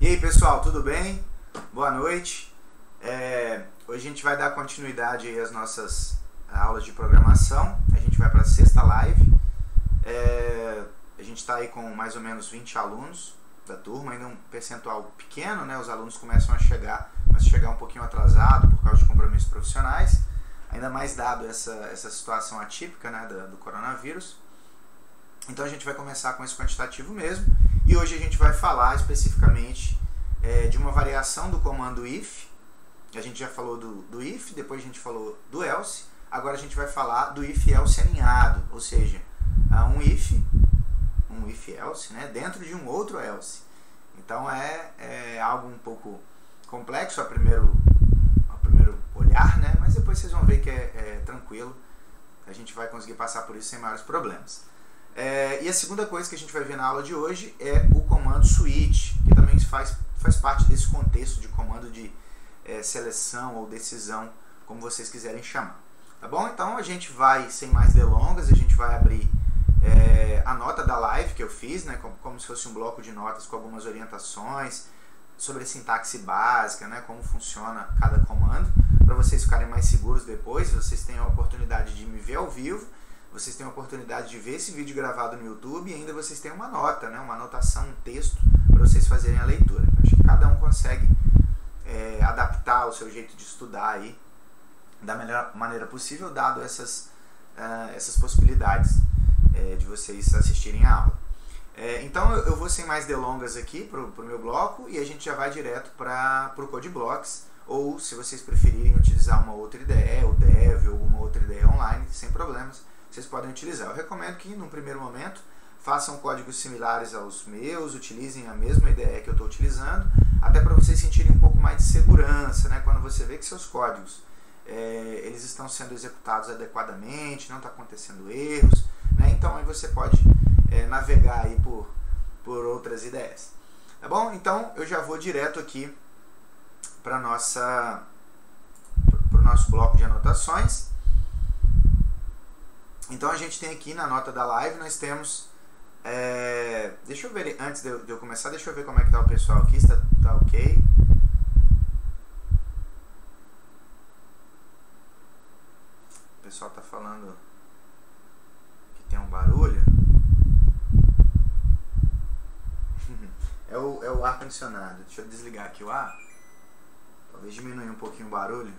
E aí pessoal, tudo bem? Boa noite. Hoje a gente vai dar continuidade aí às nossas aulas de programação. A gente vai para a sexta live. A gente está aí com mais ou menos 20 alunos da turma, ainda um percentual pequeno, né? Os alunos começam a chegar, mas chegar um pouquinho atrasado por causa de compromissos profissionais, ainda mais dado essa situação atípica, né, do coronavírus. Então a gente vai começar com esse quantitativo mesmo, e hoje a gente vai falar especificamente de uma variação do comando if. A gente já falou do if, depois a gente falou do else, agora a gente vai falar do if-else alinhado, ou seja, um if-else, né, dentro de um outro else. Então é algo um pouco complexo a primeiro olhar, né, mas depois vocês vão ver que é tranquilo, a gente vai conseguir passar por isso sem maiores problemas. E a segunda coisa que a gente vai ver na aula de hoje é o comando switch, que também faz parte desse contexto de comando de seleção ou decisão, como vocês quiserem chamar. Tá bom? Então a gente vai, sem mais delongas, a gente vai abrir a nota da live que eu fiz, né, como se fosse um bloco de notas com algumas orientações sobre a sintaxe básica, né, como funciona cada comando, para vocês ficarem mais seguros depois. Vocês têm a oportunidade de me ver ao vivo, vocês têm a oportunidade de ver esse vídeo gravado no YouTube, e ainda vocês têm uma nota, né, uma anotação, um texto, para vocês fazerem a leitura. Então, acho que cada um consegue adaptar o seu jeito de estudar aí da melhor maneira possível, dado essas possibilidades de vocês assistirem a aula. Então eu vou sem mais delongas aqui para o meu bloco, e a gente já vai direto para o Code Blocks, ou se vocês preferirem utilizar uma outra IDE, o Dev ou alguma outra IDE online, sem problemas, vocês podem utilizar. Eu recomendo que, num primeiro momento, façam códigos similares aos meus, utilizem a mesma IDE que eu estou utilizando, até para vocês sentirem um pouco mais de segurança, né? Quando você vê que seus códigos eles estão sendo executados adequadamente, não está acontecendo erros, né? Então aí você pode navegar aí por outras IDEs. Tá bom? Então eu já vou direto aqui para o nosso bloco de anotações. Então a gente tem aqui na nota da live, nós temos, deixa eu ver, antes de eu começar, deixa eu ver como é que está o pessoal aqui, se tá ok. O pessoal está falando que tem um barulho. É o ar-condicionado. Deixa eu desligar aqui o ar, talvez diminuir um pouquinho o barulho.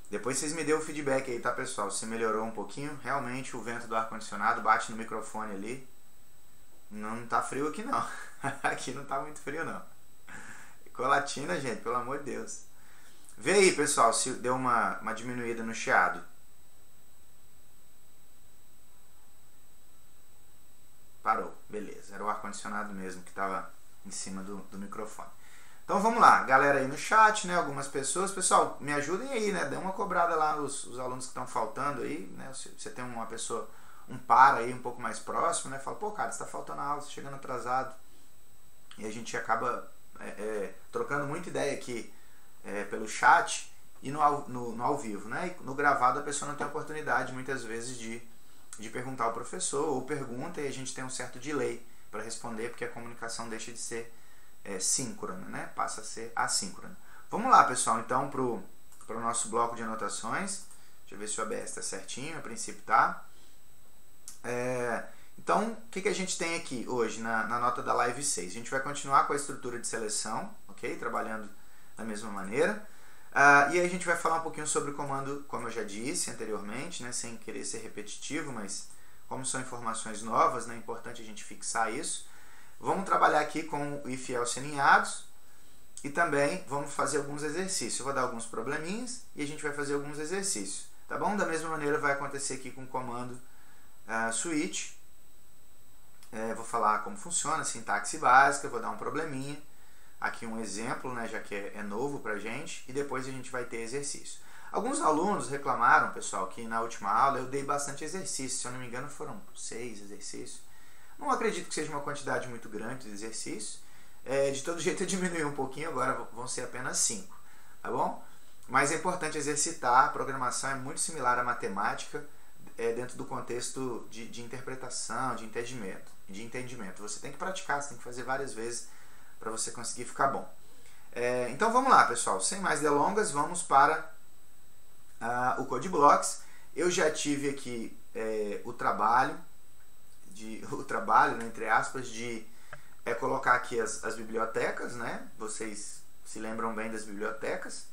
Depois vocês me dêem o feedback aí, tá, pessoal? Se melhorou um pouquinho. Realmente o vento do ar-condicionado bate no microfone ali. Não tá frio aqui não. Aqui não tá muito frio não. Colatina, gente, pelo amor de Deus. Vê aí, pessoal, se deu uma diminuída no chiado. Parou, beleza. Era o ar-condicionado mesmo que estava em cima do microfone. Então vamos lá, galera aí no chat, né, algumas pessoas. Pessoal, me ajudem aí, né, dê uma cobrada lá nos alunos que estão faltando aí, né, se você tem uma pessoa, um par aí um pouco mais próximo, né, fala, pô cara, você está faltando a aula, você está chegando atrasado, e a gente acaba trocando muita ideia aqui pelo chat e no ao vivo, né, e no gravado a pessoa não tem oportunidade muitas vezes de perguntar ao professor, ou pergunta e a gente tem um certo delay para responder, porque a comunicação deixa de ser síncrona, né? Passa a ser assíncrona. Vamos lá, pessoal, então pro nosso bloco de anotações. Deixa eu ver se o OBS está certinho, a princípio tá. Então, o que a gente tem aqui hoje na nota da live 6? A gente vai continuar com a estrutura de seleção, ok? Trabalhando da mesma maneira. E aí a gente vai falar um pouquinho sobre o comando, como eu já disse anteriormente, né? Sem querer ser repetitivo, mas como são informações novas, né? É importante a gente fixar isso. Vamos trabalhar aqui com o if-else alinhados e também vamos fazer alguns exercícios. Eu vou dar alguns probleminhas e a gente vai fazer alguns exercícios, tá bom? Da mesma maneira vai acontecer aqui com o comando switch. Vou falar como funciona, sintaxe básica, vou dar um probleminha, aqui um exemplo, né, já que é novo pra gente, e depois a gente vai ter exercício. Alguns alunos reclamaram, pessoal, que na última aula eu dei bastante exercício, se eu não me engano foram 6 exercícios. Não acredito que seja uma quantidade muito grande de exercícios. De todo jeito eu diminui um pouquinho, agora vão ser apenas 5. Tá bom? Mas é importante exercitar, a programação é muito similar à matemática, dentro do contexto de interpretação, de entendimento. Você tem que praticar, você tem que fazer várias vezes para você conseguir ficar bom. Então vamos lá, pessoal, sem mais delongas, vamos para o CodeBlocks. Eu já tive aqui o trabalho, né, entre aspas, de colocar aqui as bibliotecas, né? Vocês se lembram bem das bibliotecas.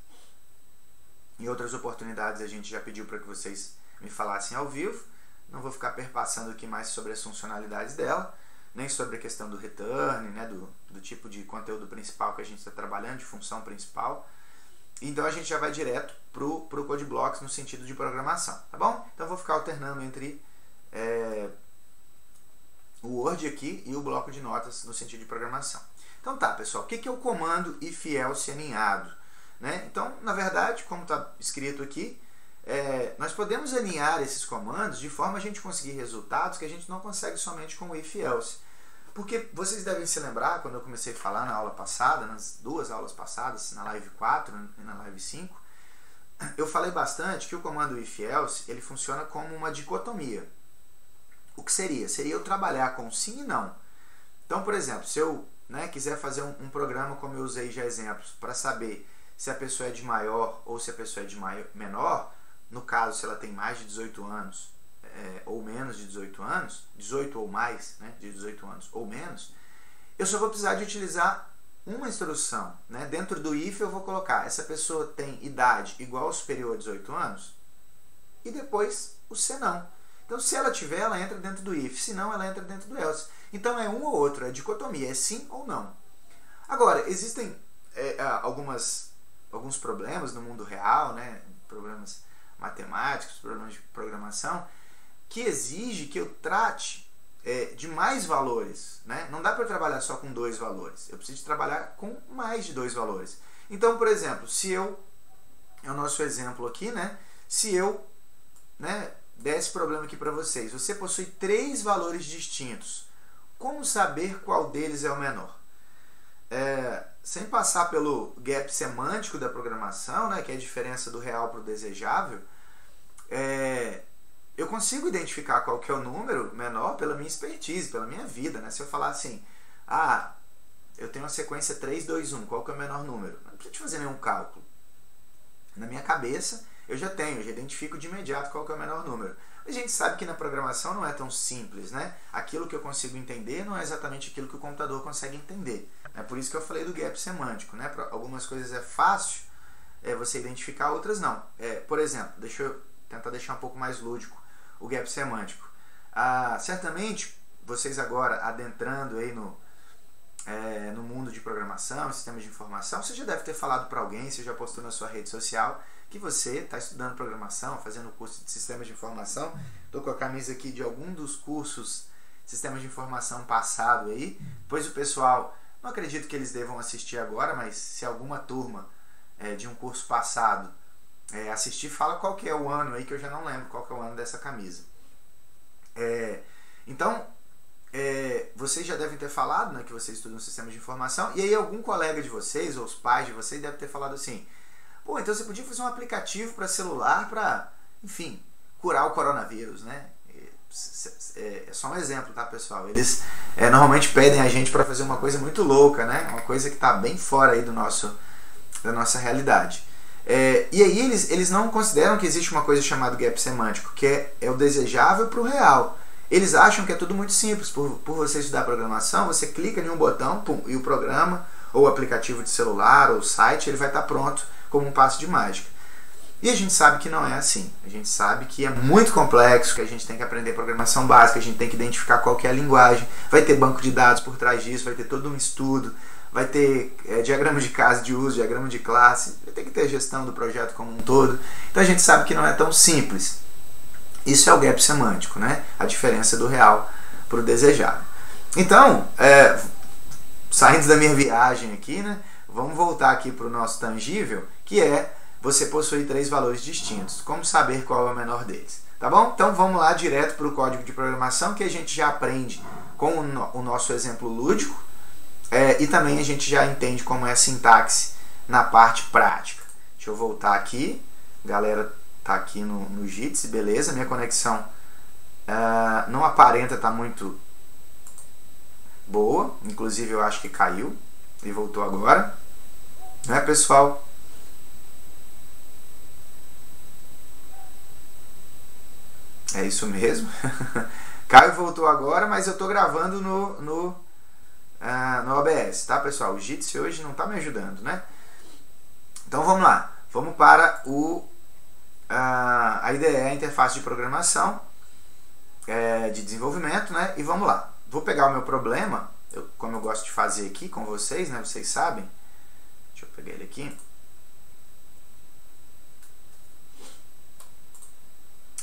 Em outras oportunidades a gente já pediu para que vocês me falassem ao vivo. Não vou ficar perpassando aqui mais sobre as funcionalidades dela, nem sobre a questão do return, né, do tipo de conteúdo principal que a gente está trabalhando, de função principal. Então a gente já vai direto para o CodeBlocks no sentido de programação, tá bom? Então eu vou ficar alternando entre o Word aqui e o bloco de notas no sentido de programação. Então tá, pessoal, o que é o comando if/else aninhado? Né? Então, na verdade, como está escrito aqui, nós podemos alinhar esses comandos de forma a gente conseguir resultados que a gente não consegue somente com o if/else. Porque vocês devem se lembrar, quando eu comecei a falar na aula passada, nas duas aulas passadas, na live 4 e na live 5, eu falei bastante que o comando if/else ele funciona como uma dicotomia. O que seria? Seria eu trabalhar com sim e não. Então, por exemplo, se eu quiser fazer um programa, como eu usei já exemplos, para saber se a pessoa é de maior ou se a pessoa é de menor, no caso, se ela tem mais de 18 anos ou menos de 18 anos, 18 ou mais, né, de 18 anos ou menos, eu só vou precisar de utilizar uma instrução. Né? Dentro do if eu vou colocar, essa pessoa tem idade igual ou superior a 18 anos, e depois o senão. Então, se ela tiver, ela entra dentro do if, se não, ela entra dentro do else. Então, é um ou outro, é dicotomia, é sim ou não. Agora, existem alguns problemas no mundo real, né? Problemas matemáticos, problemas de programação, que exige que eu trate de mais valores. Né? Não dá para trabalhar só com 2 valores, eu preciso trabalhar com mais de 2 valores. Então, por exemplo, se eu, é o nosso exemplo aqui, né? Se eu der esse problema aqui para vocês, você possui 3 valores distintos, como saber qual deles é o menor? Sem passar pelo gap semântico da programação, né, que é a diferença do real para o desejável, eu consigo identificar qual que é o número menor pela minha expertise, pela minha vida. Né? Se eu falar assim, eu tenho uma sequência 3, 2, 1, qual que é o menor número? Não preciso fazer nenhum cálculo. Na minha cabeça, eu já identifico de imediato qual que é o menor número. A gente sabe que na programação não é tão simples, né? Aquilo que eu consigo entender não é exatamente aquilo que o computador consegue entender. É por isso que eu falei do gap semântico, né? Para algumas coisas é fácil você identificar, outras não. Por exemplo, deixa eu tentar deixar um pouco mais lúdico o gap semântico. Certamente, vocês agora adentrando aí no mundo de programação, sistemas de informação, você já deve ter falado para alguém, você já postou na sua rede social, que você está estudando programação, fazendo curso de sistemas de informação. Estou com a camisa aqui de algum dos cursos de sistemas de informação passado aí, pois o pessoal, não acredito que eles devam assistir agora, mas se alguma turma de um curso passado assistir, fala qual que é o ano aí, que eu já não lembro qual que é o ano dessa camisa. Então, vocês já devem ter falado, né, que vocês estudam sistemas de informação, e aí algum colega de vocês, ou os pais de vocês, devem ter falado assim, pô, então você podia fazer um aplicativo para celular para, enfim, curar o coronavírus, né? É só um exemplo, tá, pessoal? Eles normalmente pedem a gente para fazer uma coisa muito louca, né? Uma coisa que está bem fora aí da nossa realidade. E aí eles não consideram que existe uma coisa chamada gap semântico, que é o desejável para o real. Eles acham que é tudo muito simples. Por você estudar programação, você clica em um botão, pum, e o programa, ou o aplicativo de celular, ou o site, ele vai estar pronto como um passo de mágica. E a gente sabe que não é assim. A gente sabe que é muito complexo, que a gente tem que aprender programação básica, a gente tem que identificar qual que é a linguagem, vai ter banco de dados por trás disso, vai ter todo um estudo, vai ter diagrama de caso de uso, diagrama de classe, vai ter que ter gestão do projeto como um todo. Então a gente sabe que não é tão simples. Isso é o gap semântico, né? A diferença do real para o desejável. Então, saindo da minha viagem aqui, né? Vamos voltar aqui para o nosso tangível, que é você possuir 3 valores distintos. Como saber qual é o menor deles? Tá bom? Então vamos lá direto para o código de programação, que a gente já aprende com o nosso exemplo lúdico, e também a gente já entende como é a sintaxe na parte prática. Deixa eu voltar aqui. Galera, tá aqui no Jitsi, beleza? Minha conexão não aparenta estar muito boa, inclusive eu acho que caiu. e voltou agora. Né, pessoal? É isso mesmo. Caio voltou agora, mas eu estou gravando no OBS, tá, pessoal? O Jitsi hoje não está me ajudando, né? Então vamos lá. Vamos para a IDE, a interface de programação de desenvolvimento, né? E vamos lá. Vou pegar o meu problema, como eu gosto de fazer aqui com vocês, né? Vocês sabem. Deixa eu pegar ele aqui.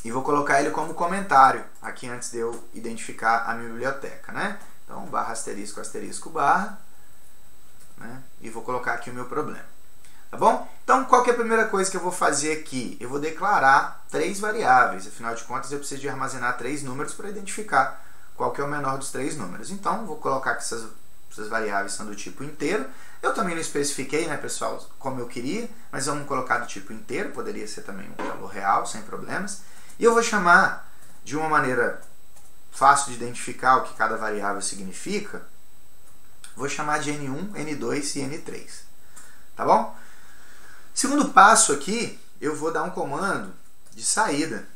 E vou colocar ele como comentário aqui antes de eu identificar a minha biblioteca, né? Então, barra asterisco, asterisco, barra, né? E vou colocar aqui o meu problema. Tá bom? Então, qual que é a primeira coisa que eu vou fazer aqui? Eu vou declarar 3 variáveis. Afinal de contas, eu preciso de armazenar 3 números para identificar qual que é o menor dos 3 números. Então, vou colocar que essas variáveis são do tipo inteiro. Eu também não especifiquei, né, pessoal, como eu queria, mas vamos colocar do tipo inteiro. Poderia ser também um valor real, sem problemas. E eu vou chamar, de uma maneira fácil de identificar o que cada variável significa, vou chamar de N1, N2 e N3. Tá bom? Segundo passo aqui, eu vou dar um comando de saída.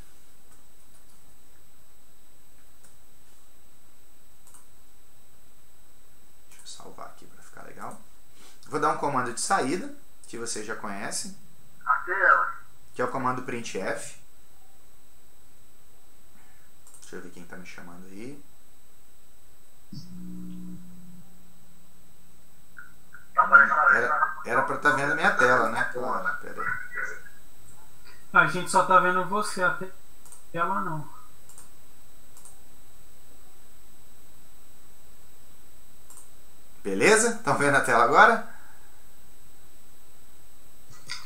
Deixa eu salvar aqui para ficar legal. Vou dar um comando de saída, que vocês já conhecem, que é o comando printf. Deixa eu ver quem está me chamando aí. Era para estar vendo a minha tela, né? Claro, pera aí. A gente só tá vendo você, a tela não. Beleza? Estão vendo a tela agora?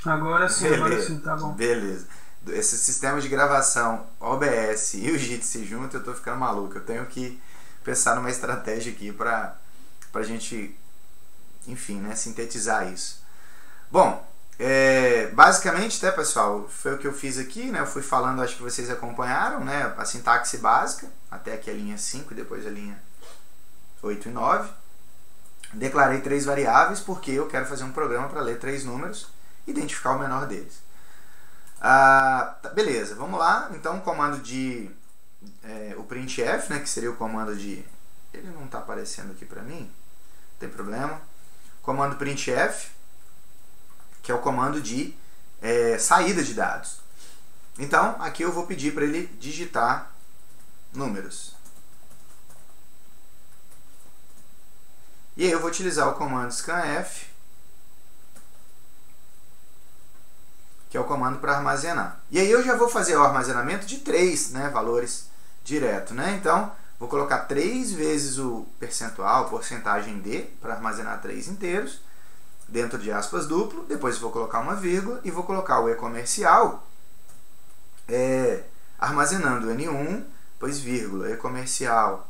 Agora sim, beleza, agora sim, tá bom. Beleza. Esse sistema de gravação OBS e o Jitsi junto, eu tô ficando maluco. Eu tenho que pensar numa estratégia aqui pra gente, enfim, né, sintetizar isso. Bom, basicamente, né, pessoal, foi o que eu fiz aqui, né? Eu fui falando, acho que vocês acompanharam, né? A sintaxe básica, até aqui a linha 5 e depois a linha 8 e 9. Declarei 3 variáveis porque eu quero fazer um programa para ler 3 números e identificar o menor deles. Beleza, vamos lá. Então, o comando o printf, né, que seria o comando de... Ele não está aparecendo aqui para mim, não tem problema. Comando printf, que é o comando de saída de dados. Então, aqui eu vou pedir para ele digitar números. E aí eu vou utilizar o comando scanf, que é o comando para armazenar. E aí eu já vou fazer o armazenamento de 3, né, valores direto, né? Então, vou colocar 3 vezes o percentual, porcentagem D, para armazenar 3 inteiros, dentro de aspas duplo. Depois vou colocar uma vírgula e vou colocar o e-comercial armazenando N1, depois vírgula, e-comercial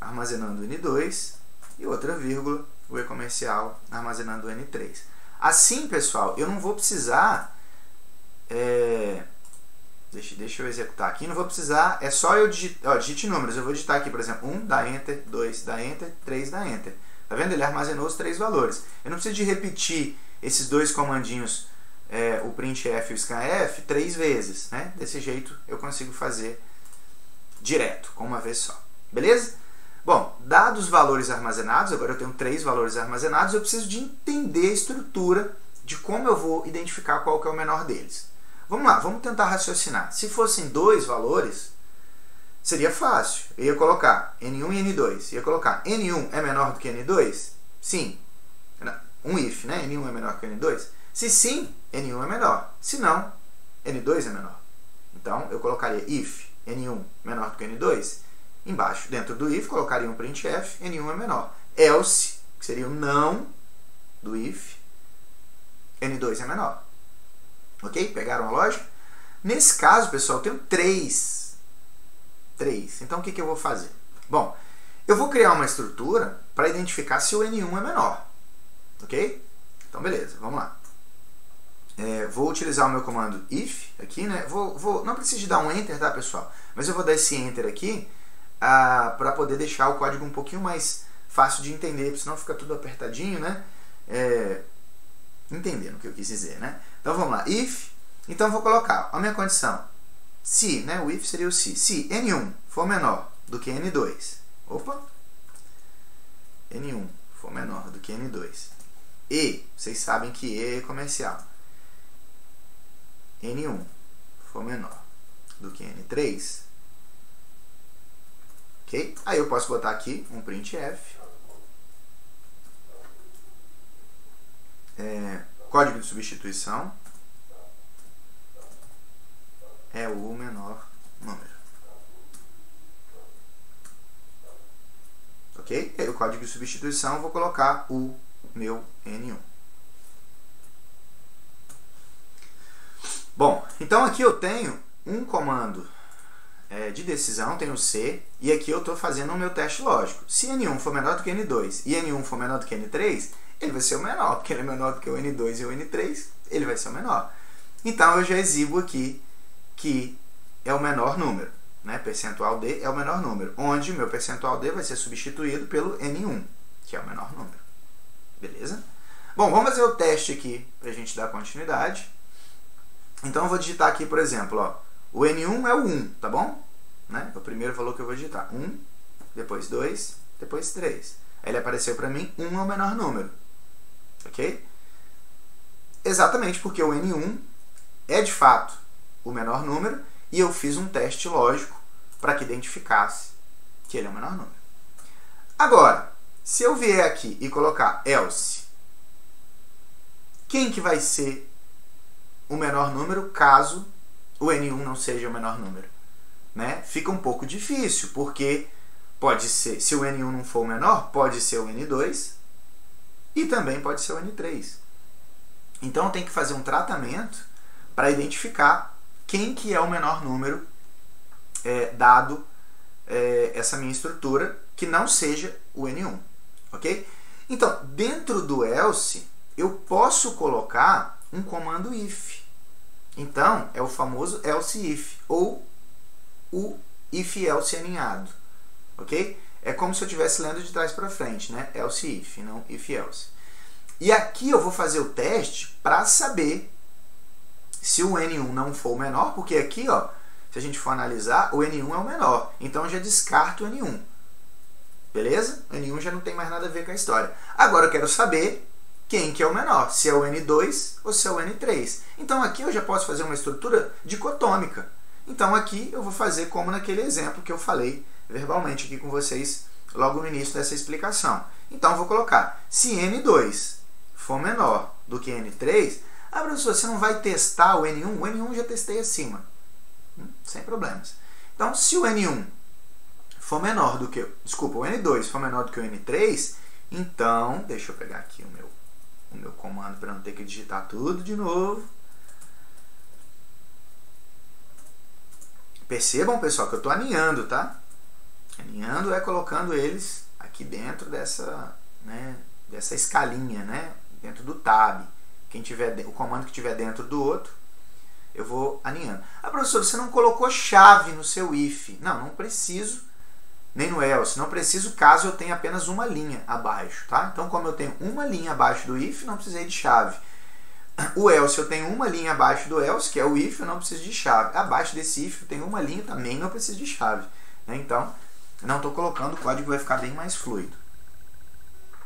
armazenando N2 e outra vírgula, o e-comercial armazenando N3. Assim, pessoal, eu não vou precisar... Deixa eu executar aqui. Não vou precisar... É só eu digitar... digite números. Eu vou digitar aqui, por exemplo, 1, dá Enter, 2, dá Enter, 3, dá Enter. Tá vendo? Ele armazenou os 3 valores. Eu não preciso de repetir esses 2 comandinhos, o printf e o scanf, 3 vezes. Né? Desse jeito eu consigo fazer direto, com uma vez só. Beleza? Bom, dados os valores armazenados, agora eu tenho 3 valores armazenados, eu preciso de entender a estrutura de como eu vou identificar qual que é o menor deles. Vamos lá, vamos tentar raciocinar. Se fossem 2 valores, seria fácil. Eu ia colocar N1 e N2. Ia colocar N1 é menor do que N2? Sim. Um if, né? N1 é menor que N2? Se sim, N1 é menor. Se não, N2 é menor. Então, eu colocaria if N1 menor do que N2. Embaixo, dentro do if, colocaria um printf, N1 é menor. Else, que seria o não do if, N2 é menor. Ok? Pegaram a lógica? Nesse caso, pessoal, eu tenho 3. Então, o que eu vou fazer? Bom, eu vou criar uma estrutura para identificar se o N1 é menor. Ok? Então, beleza, vamos lá. Vou utilizar o meu comando if aqui, né? Não preciso de dar um enter, tá, pessoal? Mas eu vou dar esse enter aqui para poder deixar o código um pouquinho mais fácil de entender, senão fica tudo apertadinho, né? Entendendo o que eu quis dizer, né? Então vamos lá, if, então eu vou colocar a minha condição, se, né? O if seria o se N1 for menor do que N2, opa, N1 for menor do que N2, e, vocês sabem que E é comercial, N1 for menor do que N3, ok? Aí eu posso botar aqui um printf, código de substituição é o menor número, ok? E aí o código de substituição eu vou colocar o meu N1. Bom, então aqui eu tenho um comando de decisão, tenho C, e aqui eu estou fazendo o meu teste lógico. Se N1 for menor do que N2 e N1 for menor do que N3, ele vai ser o menor, porque ele é menor do que o N2 e o N3, ele vai ser o menor. Então eu já exibo aqui que é o menor número, né? Percentual D é o menor número, onde o meu percentual D vai ser substituído pelo N1, que é o menor número. Beleza? Bom, vamos fazer o teste aqui para a gente dar continuidade. Então eu vou digitar aqui, por exemplo, ó, o N1 é o 1, tá bom? Né? É o primeiro valor que eu vou digitar. 1, depois 2, depois 3. Aí ele apareceu para mim, 1 é o menor número. Ok? Exatamente porque o N1 é de fato o menor número e eu fiz um teste lógico para que identificasse que ele é o menor número. Agora, se eu vier aqui e colocar else, quem que vai ser o menor número caso o N1 não seja o menor número? Né? Fica um pouco difícil, porque pode ser, se o N1 não for o menor, pode ser o N2 e também pode ser o N3. Então eu tenho que fazer um tratamento para identificar quem que é o menor número dado essa minha estrutura que não seja o N1. Ok? Então, dentro do else, eu posso colocar um comando if. Então, é o famoso else if, ou o if else aninhado. Ok? É como se eu estivesse lendo de trás para frente, né? Else if, não if else. E aqui eu vou fazer o teste para saber se o N1 não for o menor, porque aqui, ó, se a gente for analisar, o N1 é o menor. Então eu já descarto o N1. Beleza? O N1 já não tem mais nada a ver com a história. Agora eu quero saber quem que é o menor, se é o N2 ou se é o N3. Então aqui eu já posso fazer uma estrutura dicotômica. Então aqui eu vou fazer como naquele exemplo que eu falei verbalmente aqui com vocês logo no início dessa explicação. Então eu vou colocar, se N2 for menor do que N3, professor, você não vai testar o N1? O N1 já testei acima. Sem problemas. Então, se o N1 for menor do que... Desculpa, o N2 for menor do que o N3, então... Deixa eu pegar aqui o meu comando para não ter que digitar tudo de novo. Percebam, pessoal, que eu estou aninhando, tá? Aninhando é colocando eles aqui dentro dessa escalinha, né? Dentro do tab. Quem tiver, o comando que tiver dentro do outro, eu vou aninhando. Professor, você não colocou chave no seu if. Não preciso, nem no else. Não preciso caso eu tenha apenas uma linha abaixo, tá? Então, como eu tenho uma linha abaixo do if, não precisei de chave. O else, eu tenho uma linha abaixo do else, que é o if, eu não preciso de chave. Abaixo desse if, eu tenho uma linha, também não preciso de chave. Né? Então, não estou colocando, o código vai ficar bem mais fluido.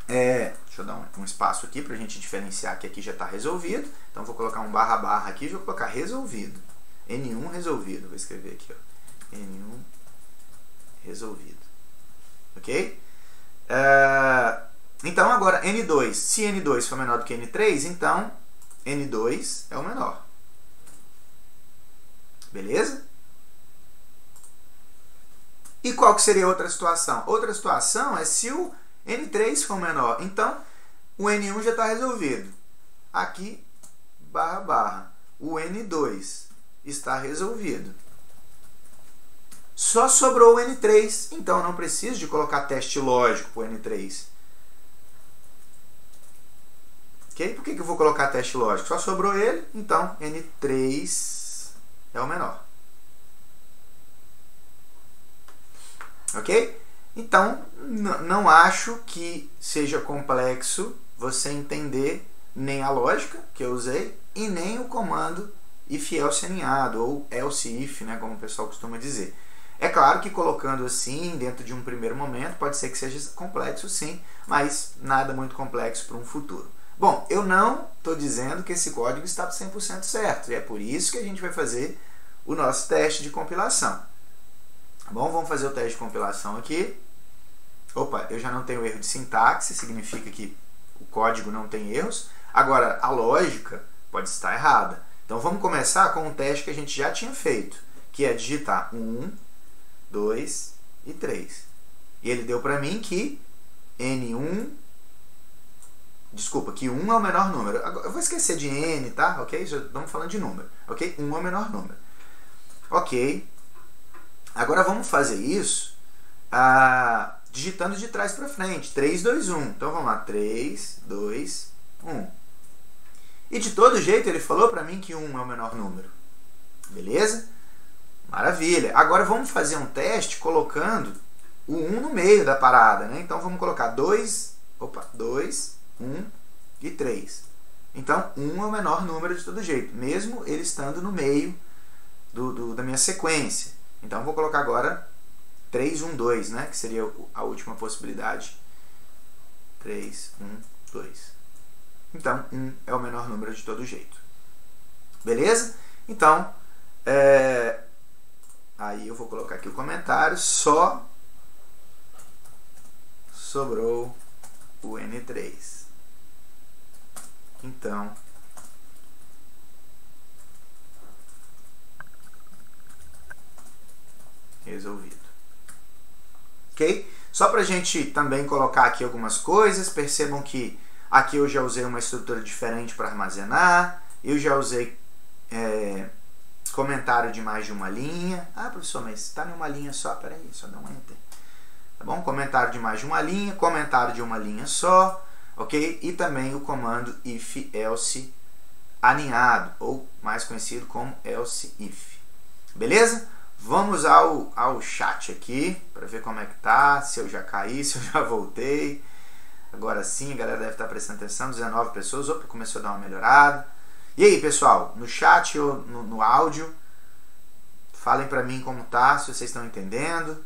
Deixa eu dar um espaço aqui para a gente diferenciar que aqui já está resolvido. Então, vou colocar um barra aqui e vou colocar resolvido. N1 resolvido. Vou escrever aqui, ó. N1 resolvido. Ok? Então, agora, N2. Se N2 for menor do que N3, então, N2 é o menor. Beleza? E qual que seria outra situação? Outra situação é se o N3 for menor. Então, o N1 já está resolvido. Aqui, barra. O N2 está resolvido. Só sobrou o N3. Então, eu não preciso de colocar teste lógico para o N3. Ok? Por que eu vou colocar teste lógico? Só sobrou ele. Então, N3 é o menor. Ok? Então, não acho que seja complexo você entender nem a lógica que eu usei e nem o comando if else aninhado, ou else if, né, como o pessoal costuma dizer. É claro que colocando assim, dentro de um primeiro momento, pode ser que seja complexo sim, mas nada muito complexo para um futuro. Bom, eu não estou dizendo que esse código está 100% certo, e é por isso que a gente vai fazer o nosso teste de compilação. Tá bom? Vamos fazer o teste de compilação aqui. Opa, eu já não tenho erro de sintaxe, significa que o código não tem erros. Agora, a lógica pode estar errada. Então, vamos começar com um teste que a gente já tinha feito, que é digitar 1, 2 e 3. E ele deu para mim que N1... Desculpa, que 1 é o menor número. Eu vou esquecer de N, tá? Ok? Já estamos falando de número. Ok? 1 é o menor número. Ok. Agora vamos fazer isso digitando de trás para frente. 3, 2, 1. Então vamos lá. 3, 2, 1. E de todo jeito ele falou para mim que 1 é o menor número. Beleza? Maravilha. Agora vamos fazer um teste colocando o 1 no meio da parada, né? Então vamos colocar 2, 1 e 3. Então 1 é o menor número de todo jeito, mesmo ele estando no meio da minha sequência. Então eu vou colocar agora 3, 1, 2, né? Que seria a última possibilidade. 3, 1, 2. Então 1 é o menor número de todo jeito. Beleza? Então, aí eu vou colocar aqui o comentário. Só sobrou o N3. Então, resolvido. Ok? Só para a gente também colocar aqui algumas coisas. Percebam que aqui eu já usei uma estrutura diferente para armazenar. Eu já usei comentário de mais de uma linha. Ah, professor, mas está em uma linha só? Peraí, só dá um enter. Tá bom? Comentário de mais de uma linha, comentário de uma linha só, ok? E também o comando if else aninhado, ou mais conhecido como else if. Beleza? Vamos ao chat aqui, para ver como é que tá, se eu já caí, se eu já voltei. Agora sim, a galera deve estar prestando atenção, 19 pessoas, opa, começou a dar uma melhorada. E aí, pessoal, no chat ou no áudio, falem para mim como tá, se vocês estão entendendo.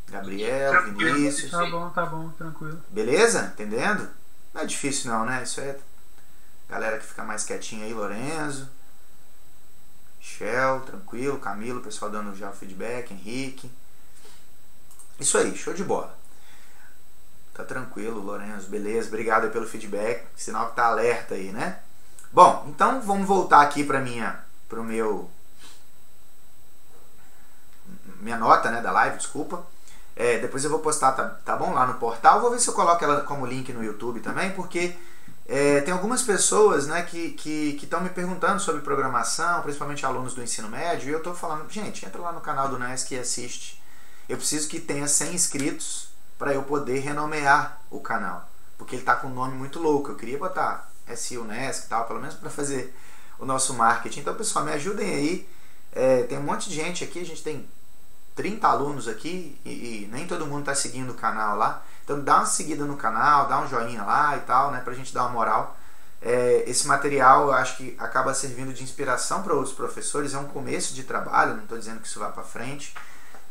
Gabriel, Vinícius. Tá bom, tranquilo. Beleza? Entendendo? Não é difícil não, né? Isso é galera que fica mais quietinha aí, Lorenzo, Michel, tranquilo, Camilo, pessoal dando já o feedback, Henrique. Isso aí, show de bola. Tá tranquilo, Lorenzo, beleza, obrigado aí pelo feedback, sinal que tá alerta aí, né? Bom, então vamos voltar aqui para minha nota, né, da live, desculpa. Depois eu vou postar, tá bom, lá no portal. Vou ver se eu coloco ela como link no YouTube também, porque tem algumas pessoas, né, que estão me perguntando sobre programação, principalmente alunos do ensino médio, e eu estou falando, gente, entra lá no canal do NESC e assiste. Eu preciso que tenha 100 inscritos para eu poder renomear o canal, porque ele está com um nome muito louco. Eu queria botar SU NESC e tal, pelo menos para fazer o nosso marketing. Então, pessoal, me ajudem aí. Tem um monte de gente aqui, a gente tem 30 alunos aqui e nem todo mundo está seguindo o canal lá. Então dá uma seguida no canal, dá um joinha lá e tal, né, pra gente dar uma moral. Esse material eu acho que acaba servindo de inspiração para outros professores. É um começo de trabalho, não estou dizendo que isso vá para frente,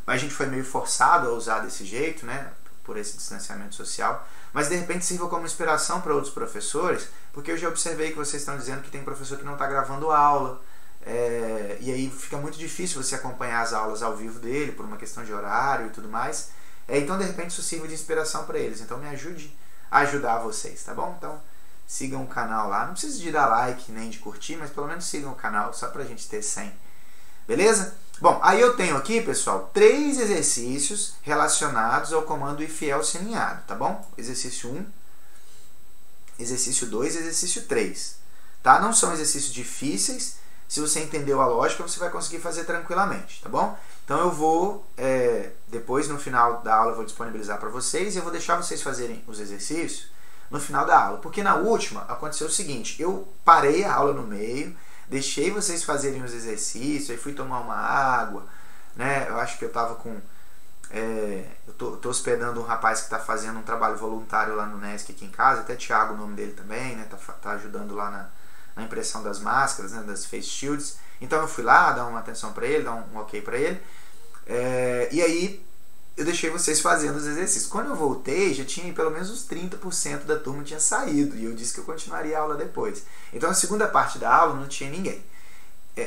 mas a gente foi meio forçado a usar desse jeito, né, por esse distanciamento social. Mas de repente sirva como inspiração para outros professores, porque eu já observei que vocês estão dizendo que tem professor que não está gravando aula. E aí fica muito difícil você acompanhar as aulas ao vivo dele por uma questão de horário e tudo mais. Então de repente isso sirva de inspiração para eles. Então me ajude a ajudar vocês, tá bom? Então sigam o canal lá, não precisa de dar like nem de curtir, mas pelo menos sigam o canal só pra gente ter 100, beleza? Bom, aí eu tenho aqui, pessoal, 3 exercícios relacionados ao comando if else aninhado, tá bom? Exercício 1, exercício 2 e exercício 3, tá? Não são exercícios difíceis. Se você entendeu a lógica, você vai conseguir fazer tranquilamente, tá bom? Então eu vou, depois no final da aula eu vou disponibilizar para vocês e eu vou deixar vocês fazerem os exercícios no final da aula. Porque na última aconteceu o seguinte, eu parei a aula no meio, deixei vocês fazerem os exercícios, aí fui tomar uma água, né? Eu acho que eu estava com Eu tô hospedando um rapaz que está fazendo um trabalho voluntário lá no NESC aqui em casa, até Thiago, o nome dele também, né? Tá ajudando lá na impressão das máscaras, né? Das face shields. Então eu fui lá dar uma atenção para ele, dar um ok para ele. E aí eu deixei vocês fazendo os exercícios. Quando eu voltei, já tinha pelo menos uns 30% da turma tinha saído, e eu disse que eu continuaria a aula depois. Então a segunda parte da aula não tinha ninguém.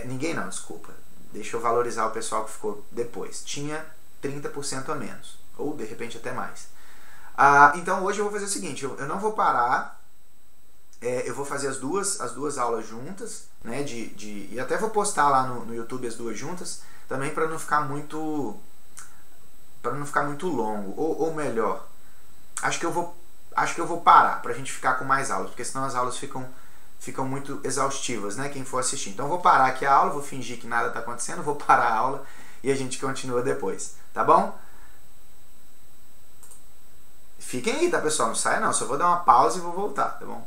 Ninguém não, desculpa. Deixa eu valorizar o pessoal que ficou depois. Tinha 30% a menos, ou de repente até mais. Então hoje eu vou fazer o seguinte, eu não vou parar, eu vou fazer as duas aulas juntas, né, e até vou postar lá no YouTube as duas juntas, também para não ficar muito longo, ou melhor, acho que eu vou parar pra gente ficar com mais aulas, porque senão as aulas ficam muito exaustivas, né, quem for assistir. Então eu vou parar aqui a aula, vou fingir que nada está acontecendo, vou parar a aula e a gente continua depois, tá bom? Fiquem aí, tá, pessoal? Não saia não, só vou dar uma pausa e vou voltar, tá bom?